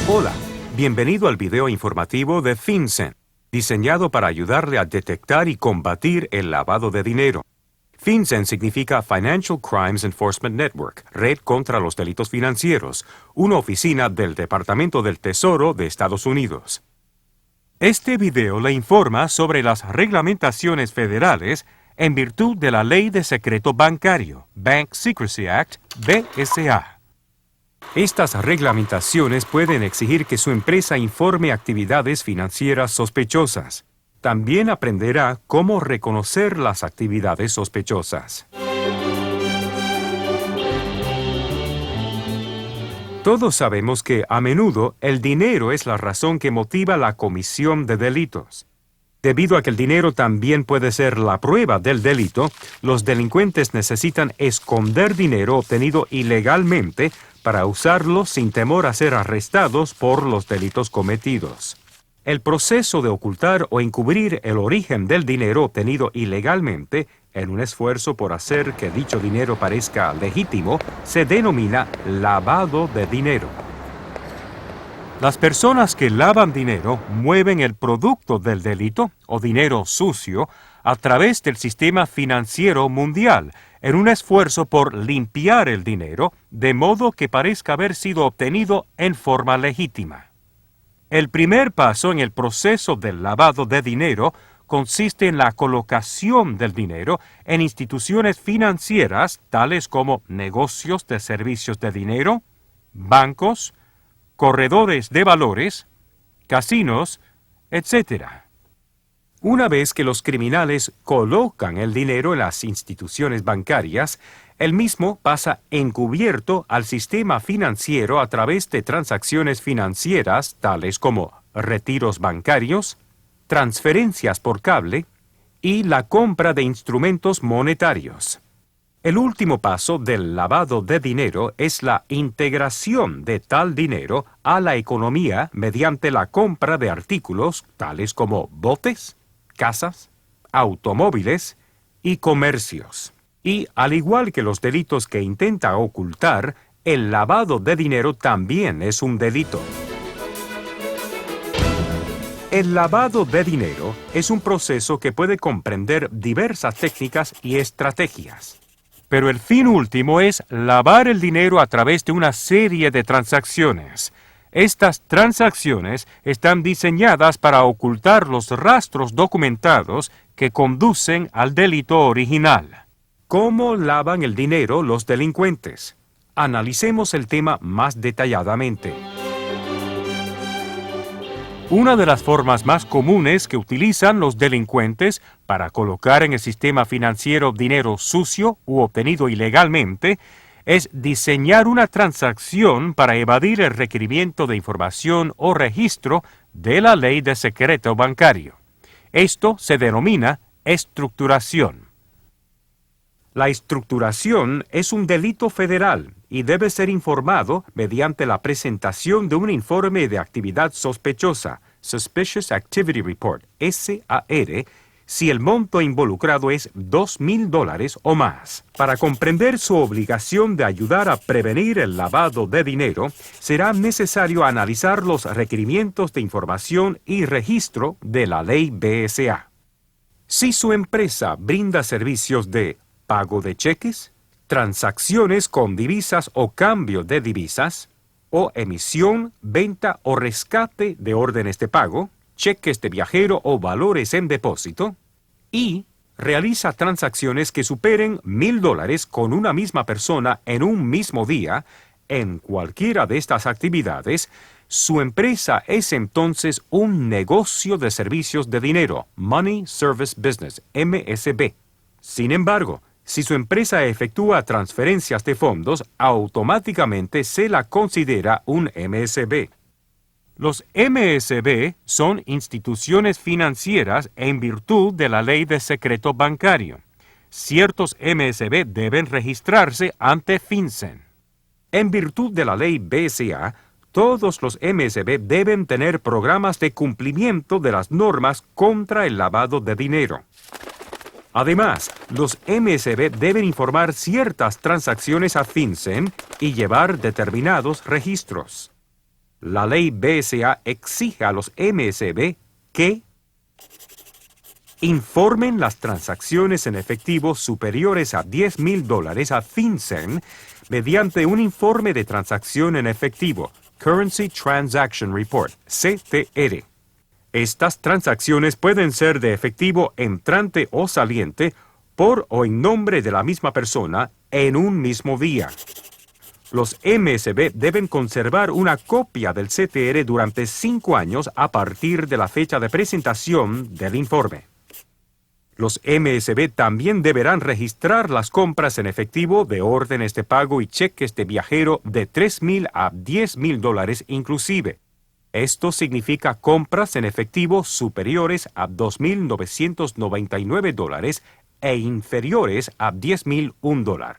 Hola, bienvenido al video informativo de FinCEN, diseñado para ayudarle a detectar y combatir el lavado de dinero. FinCEN significa Financial Crimes Enforcement Network, Red contra los Delitos Financieros, una oficina del Departamento del Tesoro de Estados Unidos. Este video le informa sobre las reglamentaciones federales en virtud de la Ley de Secreto Bancario, Bank Secrecy Act, BSA. Estas reglamentaciones pueden exigir que su empresa informe actividades financieras sospechosas. También aprenderá cómo reconocer las actividades sospechosas. Todos sabemos que, a menudo, el dinero es la razón que motiva la comisión de delitos. Debido a que el dinero también puede ser la prueba del delito, los delincuentes necesitan esconder dinero obtenido ilegalmente para usarlo sin temor a ser arrestados por los delitos cometidos. El proceso de ocultar o encubrir el origen del dinero obtenido ilegalmente, en un esfuerzo por hacer que dicho dinero parezca legítimo, se denomina lavado de dinero. Las personas que lavan dinero mueven el producto del delito, o dinero sucio, a través del sistema financiero mundial, en un esfuerzo por limpiar el dinero, de modo que parezca haber sido obtenido en forma legítima. El primer paso en el proceso del lavado de dinero consiste en la colocación del dinero en instituciones financieras tales como negocios de servicios de dinero, bancos, corredores de valores, casinos, etc. Una vez que los criminales colocan el dinero en las instituciones bancarias, el mismo pasa encubierto al sistema financiero a través de transacciones financieras tales como retiros bancarios, transferencias por cable y la compra de instrumentos monetarios. El último paso del lavado de dinero es la integración de tal dinero a la economía mediante la compra de artículos tales como botes, casas, automóviles y comercios. Y, al igual que los delitos que intenta ocultar, el lavado de dinero también es un delito. El lavado de dinero es un proceso que puede comprender diversas técnicas y estrategias. Pero el fin último es lavar el dinero a través de una serie de transacciones. Estas transacciones están diseñadas para ocultar los rastros documentados que conducen al delito original. ¿Cómo lavan el dinero los delincuentes? Analicemos el tema más detalladamente. Una de las formas más comunes que utilizan los delincuentes para colocar en el sistema financiero dinero sucio u obtenido ilegalmente es diseñar una transacción para evadir el requerimiento de información o registro de la Ley de Secreto Bancario. Esto se denomina estructuración. La estructuración es un delito federal y debe ser informado mediante la presentación de un informe de actividad sospechosa, Suspicious Activity Report, SAR, si el monto involucrado es $2,000 o más. Para comprender su obligación de ayudar a prevenir el lavado de dinero, será necesario analizar los requerimientos de información y registro de la ley BSA. Si su empresa brinda servicios de pago de cheques, transacciones con divisas o cambio de divisas, o emisión, venta o rescate de órdenes de pago, cheques de viajero o valores en depósito, y realiza transacciones que superen $1,000 con una misma persona en un mismo día, en cualquiera de estas actividades, su empresa es entonces un negocio de servicios de dinero, Money Service Business, MSB. Sin embargo, si su empresa efectúa transferencias de fondos, automáticamente se la considera un MSB. Los MSB son instituciones financieras en virtud de la Ley de Secreto Bancario. Ciertos MSB deben registrarse ante FinCEN. En virtud de la Ley BSA, todos los MSB deben tener programas de cumplimiento de las normas contra el lavado de dinero. Además, los MSB deben informar ciertas transacciones a FinCEN y llevar determinados registros. La ley BSA exige a los MSB que informen las transacciones en efectivo superiores a $10,000 a FinCEN mediante un informe de transacción en efectivo, Currency Transaction Report, CTR. Estas transacciones pueden ser de efectivo entrante o saliente por o en nombre de la misma persona en un mismo día. Los MSB deben conservar una copia del CTR durante 5 años a partir de la fecha de presentación del informe. Los MSB también deberán registrar las compras en efectivo de órdenes de pago y cheques de viajero de $3,000 a $10,000 inclusive. Esto significa compras en efectivo superiores a $2,999 e inferiores a $10,001.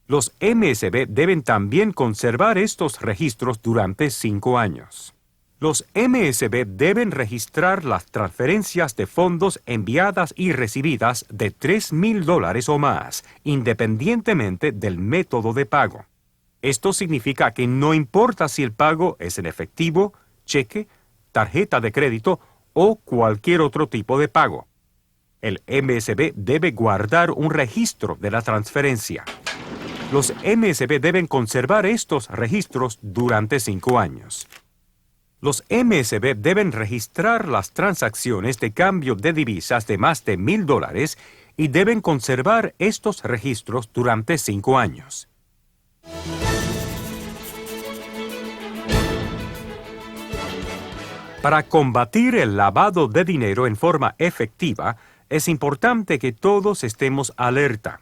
Los MSB deben también conservar estos registros durante 5 años. Los MSB deben registrar las transferencias de fondos enviadas y recibidas de $3,000 o más, independientemente del método de pago. Esto significa que no importa si el pago es en efectivo, cheque, tarjeta de crédito o cualquier otro tipo de pago. El MSB debe guardar un registro de la transferencia. Los MSB deben conservar estos registros durante 5 años. Los MSB deben registrar las transacciones de cambio de divisas de más de $1,000 y deben conservar estos registros durante 5 años. Para combatir el lavado de dinero en forma efectiva, es importante que todos estemos alerta.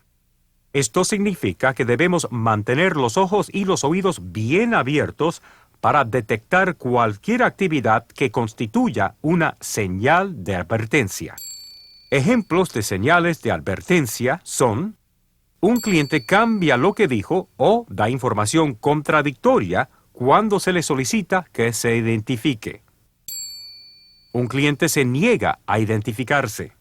Esto significa que debemos mantener los ojos y los oídos bien abiertos para detectar cualquier actividad que constituya una señal de advertencia. Ejemplos de señales de advertencia son: un cliente cambia lo que dijo o da información contradictoria cuando se le solicita que se identifique. Un cliente se niega a identificarse.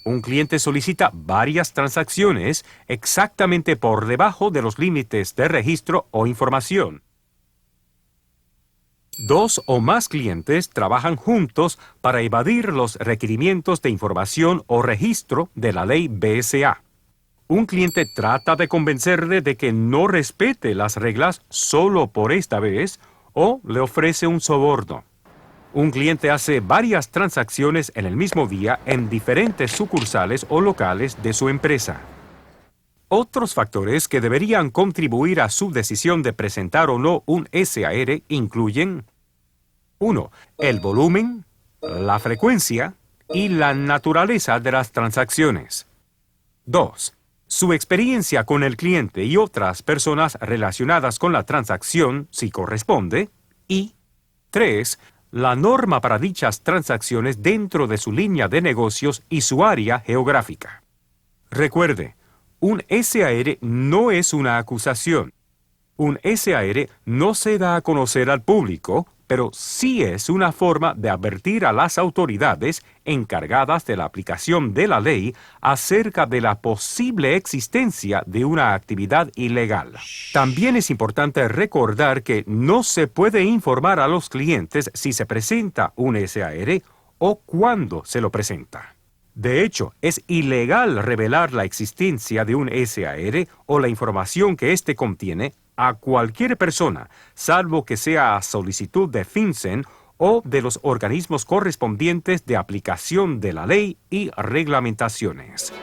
Un cliente solicita varias transacciones exactamente por debajo de los límites de registro o información. 2 o más clientes trabajan juntos para evadir los requerimientos de información o registro de la ley BSA. Un cliente trata de convencerle de que no respete las reglas solo por esta vez o le ofrece un soborno. Un cliente hace varias transacciones en el mismo día en diferentes sucursales o locales de su empresa. Otros factores que deberían contribuir a su decisión de presentar o no un SAR incluyen: 1. El volumen, la frecuencia y la naturaleza de las transacciones. 2. Su experiencia con el cliente y otras personas relacionadas con la transacción, si corresponde. Y 3. La norma para dichas transacciones dentro de su línea de negocios y su área geográfica. Recuerde, un SAR no es una acusación. Un SAR no se da a conocer al público, pero sí es una forma de advertir a las autoridades encargadas de la aplicación de la ley acerca de la posible existencia de una actividad ilegal. También es importante recordar que no se puede informar a los clientes si se presenta un SAR o cuándo se lo presenta. De hecho, es ilegal revelar la existencia de un SAR o la información que éste contiene a cualquier persona, salvo que sea a solicitud de FinCEN o de los organismos correspondientes de aplicación de la ley y reglamentaciones.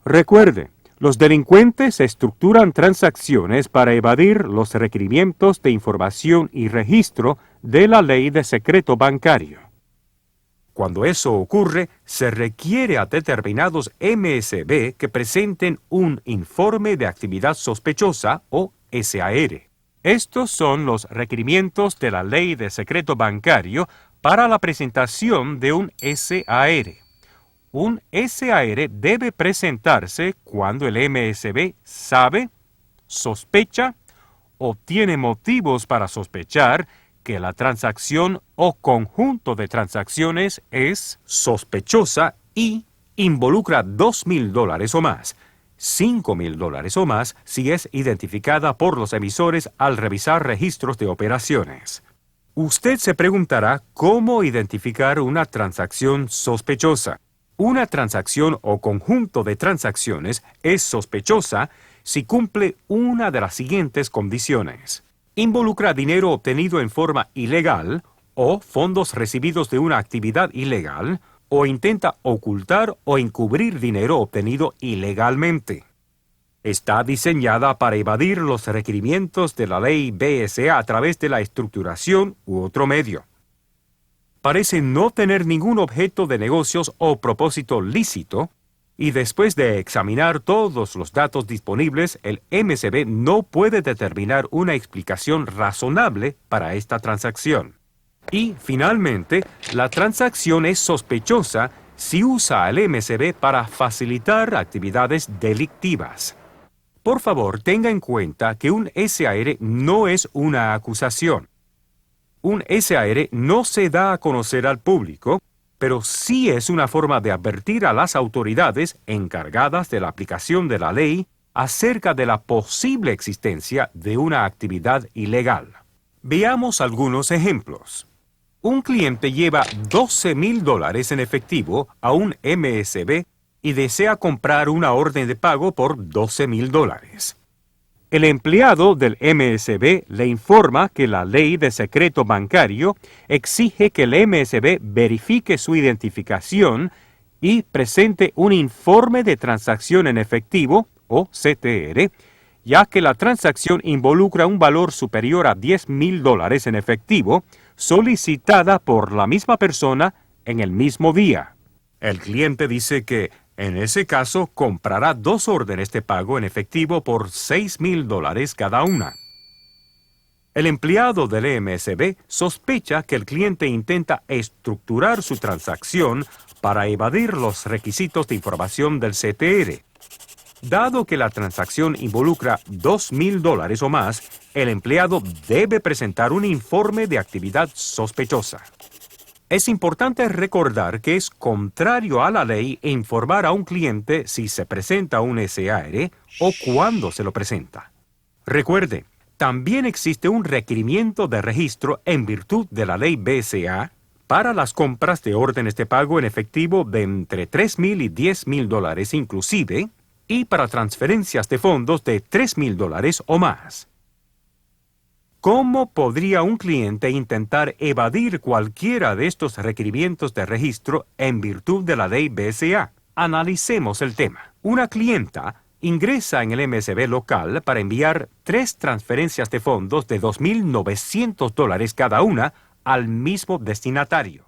Recuerde, los delincuentes estructuran transacciones para evadir los requerimientos de información y registro de la ley de secreto bancario. Cuando eso ocurre, se requiere a determinados MSB que presenten un informe de actividad sospechosa o SAR. Estos son los requerimientos de la ley de secreto bancario para la presentación de un SAR. Un SAR debe presentarse cuando el MSB sabe, sospecha o tiene motivos para sospechar que la transacción o conjunto de transacciones es sospechosa y involucra $2,000 o más, $5,000 o más si es identificada por los emisores al revisar registros de operaciones. Usted se preguntará cómo identificar una transacción sospechosa. Una transacción o conjunto de transacciones es sospechosa si cumple una de las siguientes condiciones. Involucra dinero obtenido en forma ilegal o fondos recibidos de una actividad ilegal o intenta ocultar o encubrir dinero obtenido ilegalmente. Está diseñada para evadir los requerimientos de la ley BSA a través de la estructuración u otro medio. Parece no tener ningún objeto de negocios o propósito lícito, y después de examinar todos los datos disponibles, el MSB no puede determinar una explicación razonable para esta transacción. Y, finalmente, la transacción es sospechosa si usa al MSB para facilitar actividades delictivas. Por favor, tenga en cuenta que un SAR no es una acusación. Un SAR no se da a conocer al público, pero sí es una forma de advertir a las autoridades encargadas de la aplicación de la ley acerca de la posible existencia de una actividad ilegal. Veamos algunos ejemplos. Un cliente lleva $12,000 en efectivo a un MSB y desea comprar una orden de pago por $12,000. El empleado del MSB le informa que la ley de secreto bancario exige que el MSB verifique su identificación y presente un informe de transacción en efectivo, o CTR, ya que la transacción involucra un valor superior a $10,000 en efectivo, solicitada por la misma persona en el mismo día. El cliente dice que, en ese caso, comprará 2 órdenes de pago en efectivo por $6,000 cada una. El empleado del MSB sospecha que el cliente intenta estructurar su transacción para evadir los requisitos de información del CTR. Dado que la transacción involucra $2,000 o más, el empleado debe presentar un informe de actividad sospechosa. Es importante recordar que es contrario a la ley informar a un cliente si se presenta un SAR o cuándo se lo presenta. Recuerde, también existe un requerimiento de registro en virtud de la ley BSA para las compras de órdenes de pago en efectivo de entre $3,000 y $10,000 inclusive, y para transferencias de fondos de $3,000 o más. ¿Cómo podría un cliente intentar evadir cualquiera de estos requerimientos de registro en virtud de la ley BSA? Analicemos el tema. Una clienta ingresa en el MSB local para enviar 3 transferencias de fondos de $2,900 cada una al mismo destinatario.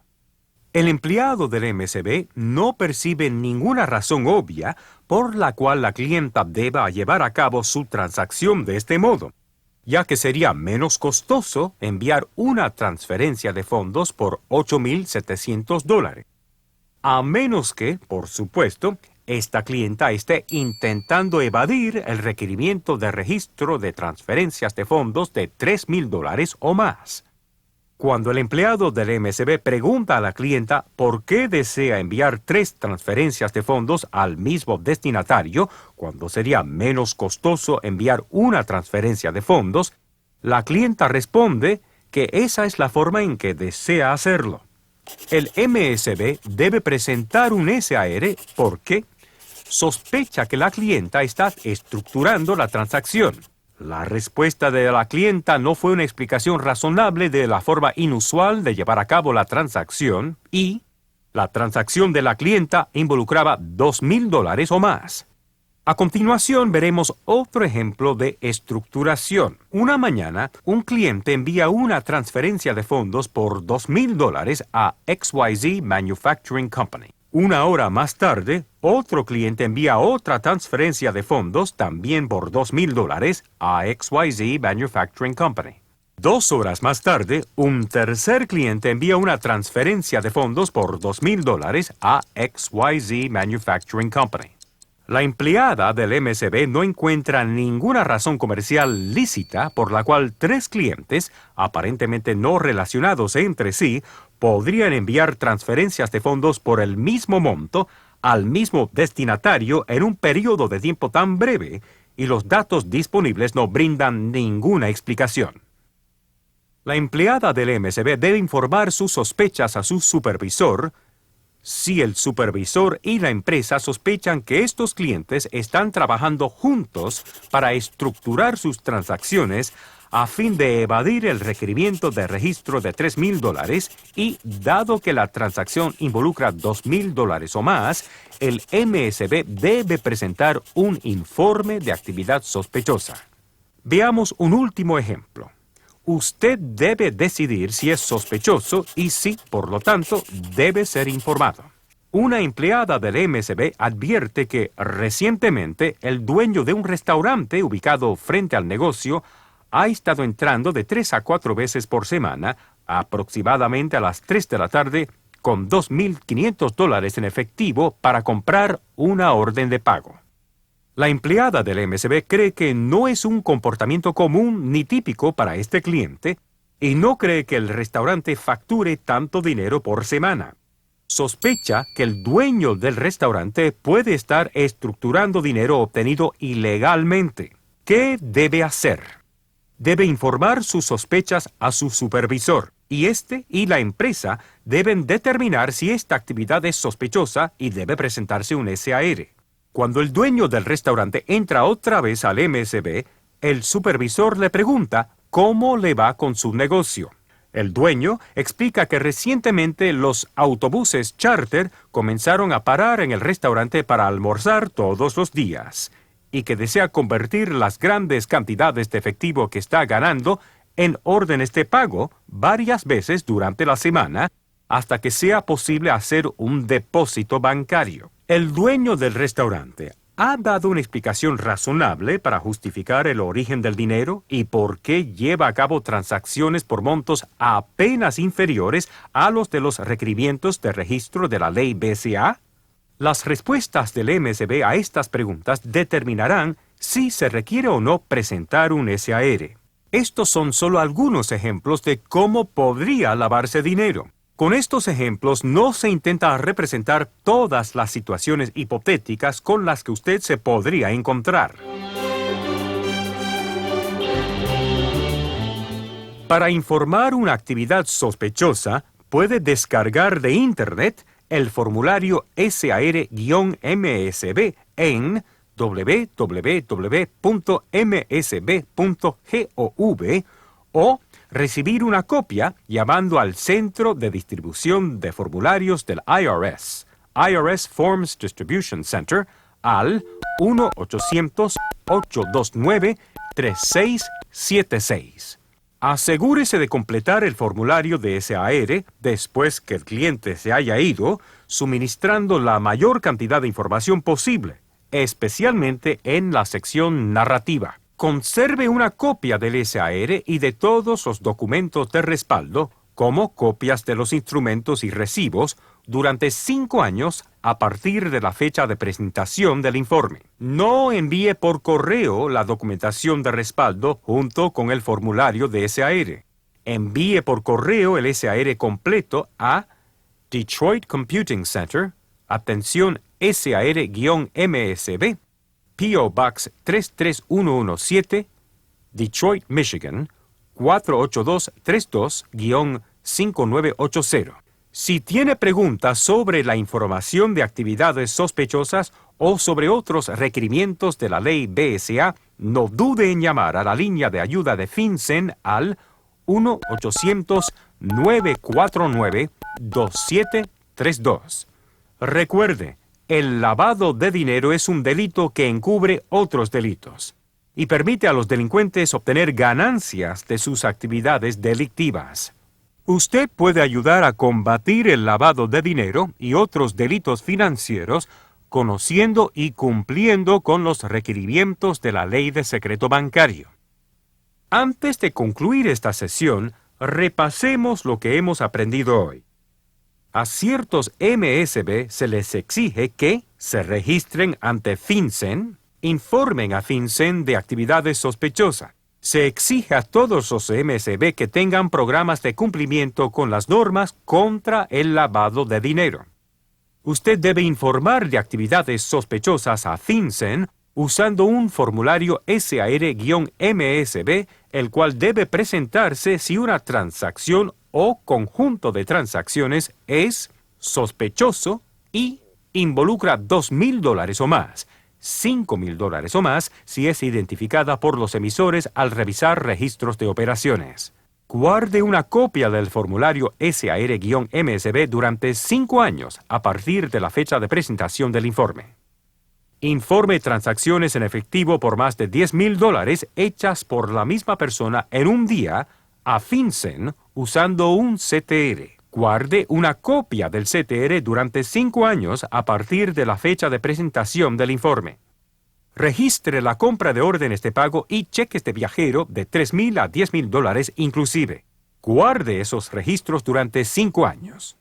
El empleado del MSB no percibe ninguna razón obvia por la cual la clienta deba llevar a cabo su transacción de este modo, ya que sería menos costoso enviar una transferencia de fondos por $8,700. A menos que, por supuesto, esta clienta esté intentando evadir el requerimiento de registro de transferencias de fondos de $3,000 o más. Cuando el empleado del MSB pregunta a la clienta por qué desea enviar 3 transferencias de fondos al mismo destinatario, cuando sería menos costoso enviar una transferencia de fondos, la clienta responde que esa es la forma en que desea hacerlo. El MSB debe presentar un SAR porque sospecha que la clienta está estructurando la transacción. La respuesta de la clienta no fue una explicación razonable de la forma inusual de llevar a cabo la transacción y la transacción de la clienta involucraba $2,000 o más. A continuación veremos otro ejemplo de estructuración. Una mañana, un cliente envía una transferencia de fondos por $2,000 a XYZ Manufacturing Company. Una hora más tarde, otro cliente envía otra transferencia de fondos, también por $2,000, a XYZ Manufacturing Company. 2 horas más tarde, un tercer cliente envía una transferencia de fondos por $2,000 a XYZ Manufacturing Company. La empleada del MSB no encuentra ninguna razón comercial lícita por la cual tres clientes, aparentemente no relacionados entre sí, podrían enviar transferencias de fondos por el mismo monto al mismo destinatario en un periodo de tiempo tan breve, y los datos disponibles no brindan ninguna explicación. La empleada del MSB debe informar sus sospechas a su supervisor. Si el supervisor y la empresa sospechan que estos clientes están trabajando juntos para estructurar sus transacciones a fin de evadir el requerimiento de registro de $3,000 y, dado que la transacción involucra $2,000 o más, el MSB debe presentar un informe de actividad sospechosa. Veamos un último ejemplo. Usted debe decidir si es sospechoso y si, por lo tanto, debe ser informado. Una empleada del MSB advierte que recientemente el dueño de un restaurante ubicado frente al negocio ha estado entrando de 3 a 4 veces por semana, aproximadamente a las 3 de la tarde, con $2,500 en efectivo para comprar una orden de pago. La empleada del MSB cree que no es un comportamiento común ni típico para este cliente y no cree que el restaurante facture tanto dinero por semana. Sospecha que el dueño del restaurante puede estar estructurando dinero obtenido ilegalmente. ¿Qué debe hacer? Debe informar sus sospechas a su supervisor, y este y la empresa deben determinar si esta actividad es sospechosa y debe presentarse un SAR. Cuando el dueño del restaurante entra otra vez al MSB, el supervisor le pregunta cómo le va con su negocio. El dueño explica que recientemente los autobuses charter comenzaron a parar en el restaurante para almorzar todos los días, y que desea convertir las grandes cantidades de efectivo que está ganando en órdenes de pago varias veces durante la semana hasta que sea posible hacer un depósito bancario. El dueño del restaurante ha dado una explicación razonable para justificar el origen del dinero y por qué lleva a cabo transacciones por montos apenas inferiores a los de los requerimientos de registro de la ley BCA. Las respuestas del MSB a estas preguntas determinarán si se requiere o no presentar un SAR. Estos son solo algunos ejemplos de cómo podría lavarse dinero. Con estos ejemplos no se intenta representar todas las situaciones hipotéticas con las que usted se podría encontrar. Para informar una actividad sospechosa, puede descargar de Internet el formulario SAR-MSB en www.msb.gov o recibir una copia llamando al Centro de Distribución de Formularios del IRS, IRS Forms Distribution Center, al 1-800-829-3676. Asegúrese de completar el formulario de SAR después que el cliente se haya ido, suministrando la mayor cantidad de información posible, especialmente en la sección narrativa. Conserve una copia del SAR y de todos los documentos de respaldo, como copias de los instrumentos y recibos, durante 5 años a partir de la fecha de presentación del informe. No envíe por correo la documentación de respaldo junto con el formulario de SAR. Envíe por correo el SAR completo a Detroit Computing Center, atención SAR-MSB, P.O. Box 33117, Detroit, Michigan, 48232-5980. Si tiene preguntas sobre la información de actividades sospechosas o sobre otros requerimientos de la ley BSA, no dude en llamar a la línea de ayuda de FinCEN al 1-800-949-2732. Recuerde, el lavado de dinero es un delito que encubre otros delitos y permite a los delincuentes obtener ganancias de sus actividades delictivas. Usted puede ayudar a combatir el lavado de dinero y otros delitos financieros conociendo y cumpliendo con los requerimientos de la ley de secreto bancario. Antes de concluir esta sesión, repasemos lo que hemos aprendido hoy. A ciertos MSB se les exige que se registren ante FinCEN, informen a FinCEN de actividades sospechosas. Se exige a todos los MSB que tengan programas de cumplimiento con las normas contra el lavado de dinero. Usted debe informar de actividades sospechosas a FinCEN usando un formulario SAR-MSB, el cual debe presentarse si una transacción o conjunto de transacciones es sospechoso y involucra $2,000 o más, $5,000 o más si es identificada por los emisores al revisar registros de operaciones. Guarde una copia del formulario SAR-MSB durante 5 años a partir de la fecha de presentación del informe. Informe transacciones en efectivo por más de $10,000 hechas por la misma persona en un día a FinCEN usando un CTR. Guarde una copia del CTR durante 5 años a partir de la fecha de presentación del informe. Registre la compra de órdenes de pago y cheques de viajero de $3,000 a $10,000 inclusive. Guarde esos registros durante 5 años.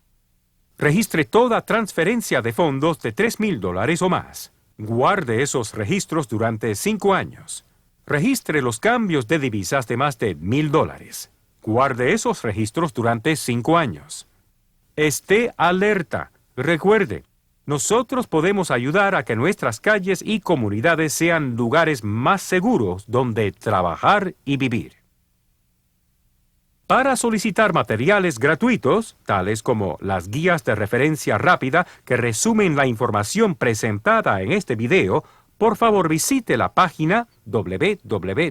Registre toda transferencia de fondos de $3,000 o más. Guarde esos registros durante 5 años. Registre los cambios de divisas de más de $1,000. Guarde esos registros durante 5 años. Esté alerta. Recuerde, nosotros podemos ayudar a que nuestras calles y comunidades sean lugares más seguros donde trabajar y vivir. Para solicitar materiales gratuitos, tales como las guías de referencia rápida que resumen la información presentada en este video, por favor visite la página www.msb.gov.